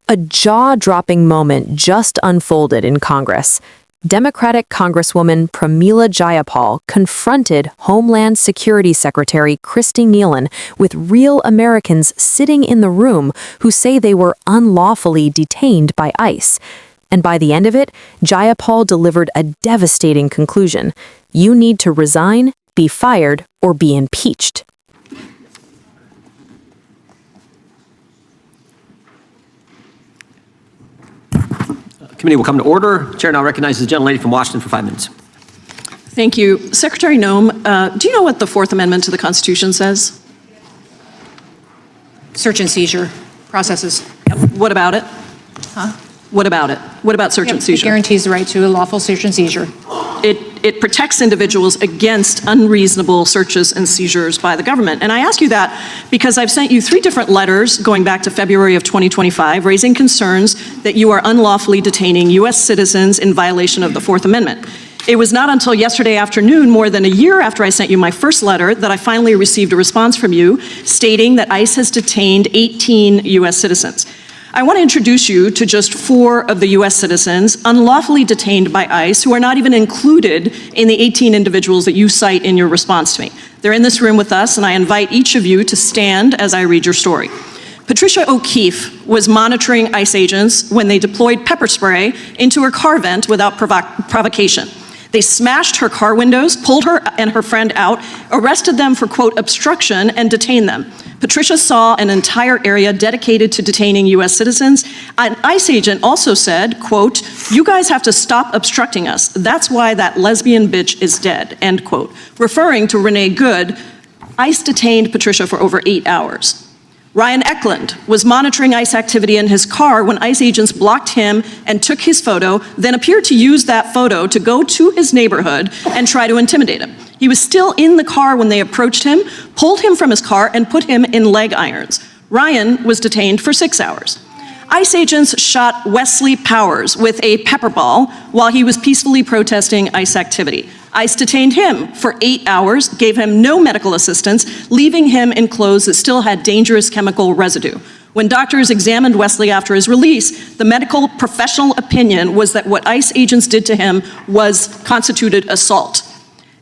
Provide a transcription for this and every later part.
A jaw-dropping moment just unfolded in Congress. Democratic Congresswoman Pramila Jayapal confronted Homeland Security Secretary Kristi Noem with real Americans sitting in the room who say they were unlawfully detained by ICE. And by the end of it, Jayapal delivered a devastating conclusion. You need to resign, be fired, or be impeached. Committee will come to order. Chair now recognizes the gentlelady from Washington for 5 minutes. Thank you. Secretary Noem, do you know what the Fourth Amendment to the Constitution says? Search and seizure processes. What about it? Huh? What about it? What about search and seizure? It guarantees the right to a lawful search and seizure. It protects individuals against unreasonable searches and seizures by the government. And I ask you that because I've sent you 3 different letters going back to February of 2025 raising concerns that you are unlawfully detaining U.S. citizens in violation of the Fourth Amendment. It was not until yesterday afternoon, more than a year after I sent you my first letter, that I finally received a response from you stating that ICE has detained 18 U.S. citizens. I want to introduce you to just 4 of the U.S. citizens unlawfully detained by ICE who are not even included in the 18 individuals that you cite in your response to me. They're in this room with us, and I invite each of you to stand as I read your story. Patricia O'Keefe was monitoring ICE agents when they deployed pepper spray into her car vent without provocation. They smashed her car windows, pulled her and her friend out, arrested them for, quote, obstruction, and detained them. Patricia saw an entire area dedicated to detaining U.S. citizens. An ICE agent also said, quote, you guys have to stop obstructing us. That's why that lesbian bitch is dead, end quote. Referring to Renee Good, ICE detained Patricia for over 8 hours. Ryan Eklund was monitoring ICE activity in his car when ICE agents blocked him and took his photo, then appeared to use that photo to go to his neighborhood and try to intimidate him. He was still in the car when they approached him, pulled him from his car, and put him in leg irons. Ryan was detained for 6 hours. ICE agents shot Wesley Powers with a pepper ball while he was peacefully protesting ICE activity. ICE detained him for 8 hours, gave him no medical assistance, leaving him in clothes that still had dangerous chemical residue. When doctors examined Wesley after his release, the medical professional opinion was that what ICE agents did to him constituted assault.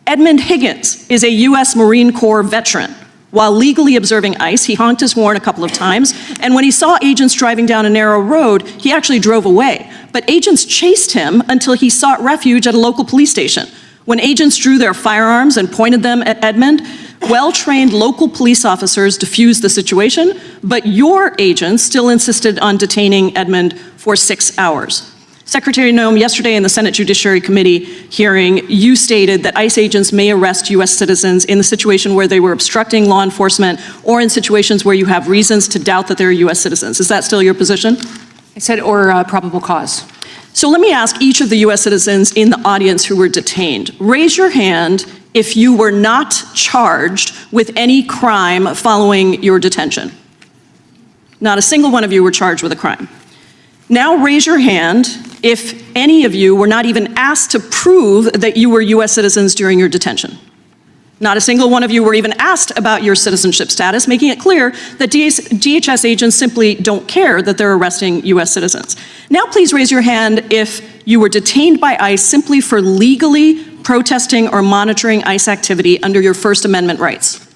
Edmund Higgins is a U.S. Marine Corps veteran. While legally observing ICE, he honked his horn a couple of times, and when he saw agents driving down a narrow road, he actually drove away. But agents chased him until he sought refuge at a local police station. When agents drew their firearms and pointed them at Edmund, well-trained local police officers diffused the situation, but your agents still insisted on detaining Edmund for 6 hours. Secretary Noem, yesterday in the Senate Judiciary Committee hearing, you stated that ICE agents may arrest U.S. citizens in the situation where they were obstructing law enforcement or in situations where you have reasons to doubt that they're U.S. citizens. Is that still your position? I said, or probable cause. So let me ask each of the U.S. citizens in the audience who were detained. Raise your hand if you were not charged with any crime following your detention. Not a single one of you were charged with a crime. Now raise your hand if any of you were not even asked to prove that you were U.S. citizens during your detention. Not a single one of you were even asked about your citizenship status, making it clear that DHS agents simply don't care that they're arresting U.S. citizens. Now please raise your hand if you were detained by ICE simply for legally protesting or monitoring ICE activity under your First Amendment rights.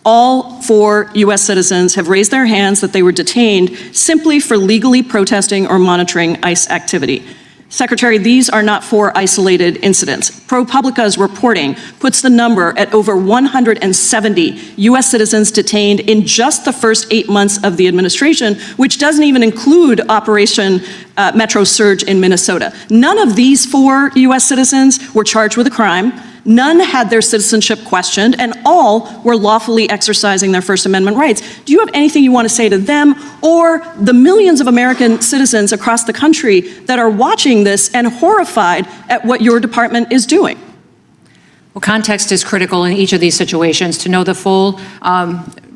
All 4 U.S. citizens have raised their hands that they were detained simply for legally protesting or monitoring ICE activity. Secretary, these are not 4 isolated incidents. ProPublica's reporting puts the number at over 170 U.S. citizens detained in just the first 8 months of the administration, which doesn't even include Operation Metro Surge in Minnesota. None of these 4 U.S. citizens were charged with a crime. None had their citizenship questioned, and all were lawfully exercising their First Amendment rights. Do you have anything you want to say to them or the millions of American citizens across the country that are watching this and horrified at what your department is doing? Well, context is critical in each of these situations. To know the full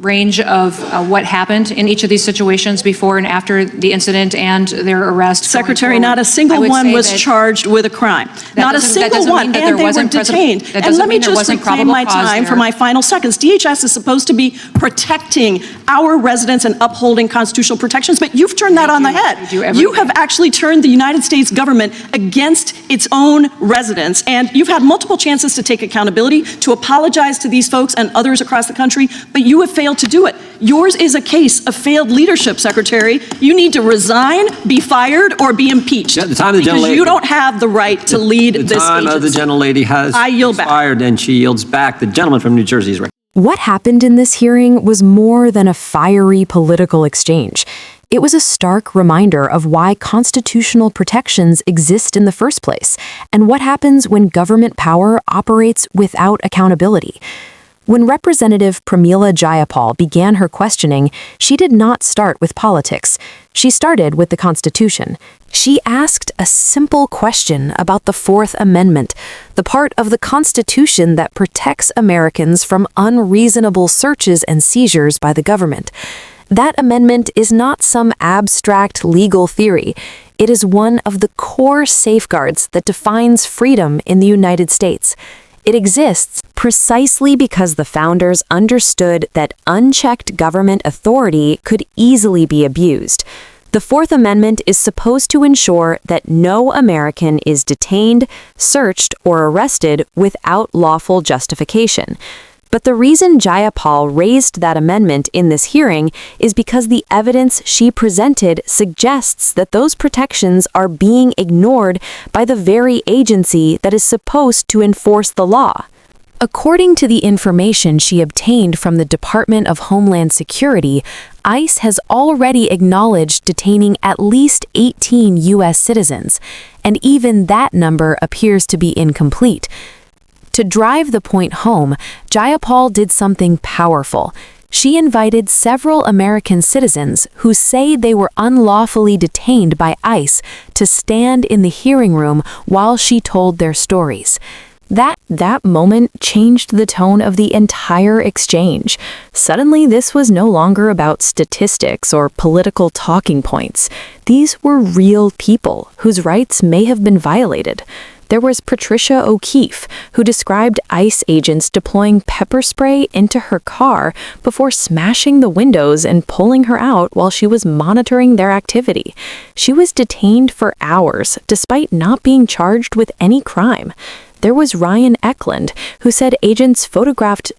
range of what happened in each of these situations before and after the incident and their arrest? going Secretary, forward? not a I single would one say was that charged with a crime. Not a that single doesn't one, mean that and there they were wasn't detained. that And doesn't let me mean there just wasn't reclaim probable my cause time for there. my final seconds. DHS is supposed to be protecting our residents and upholding constitutional protections, but you've turned that on the head. They do every You have day. actually turned the United States government against its own residents, and you've had multiple chances to take accountability, to apologize to these folks and others across the country, but you have failed to do it. Yours is a case of failed leadership, Secretary. You need to resign, be fired, or be impeached. Yeah, the time of the because gentlelady- you don't have the right to lead The this time of the agency. gentlelady has I yield back. expired, and she yields back. The gentleman from New Jersey is recognized. What happened in this hearing was more than a fiery political exchange. It was a stark reminder of why constitutional protections exist in the first place, and what happens when government power operates without accountability. When Representative Pramila Jayapal began her questioning, she did not start with politics. She started with the Constitution. She asked a simple question about the Fourth Amendment, the part of the Constitution that protects Americans from unreasonable searches and seizures by the government. That amendment is not some abstract legal theory. It is one of the core safeguards that defines freedom in the United States. It exists precisely because the founders understood that unchecked government authority could easily be abused. The Fourth Amendment is supposed to ensure that no American is detained, searched, or arrested without lawful justification. But the reason Jayapal raised that amendment in this hearing is because the evidence she presented suggests that those protections are being ignored by the very agency that is supposed to enforce the law. According to the information she obtained from the Department of Homeland Security, ICE has already acknowledged detaining at least 18 U.S. citizens, and even that number appears to be incomplete. To drive the point home, Jayapal did something powerful. She invited several American citizens who say they were unlawfully detained by ICE to stand in the hearing room while she told their stories. That moment changed the tone of the entire exchange. Suddenly, this was no longer about statistics or political talking points. These were real people whose rights may have been violated. There was Patricia O'Keefe, who described ICE agents deploying pepper spray into her car before smashing the windows and pulling her out while she was monitoring their activity. She was detained for hours, despite not being charged with any crime. There was Ryan Eklund, who said agents photographed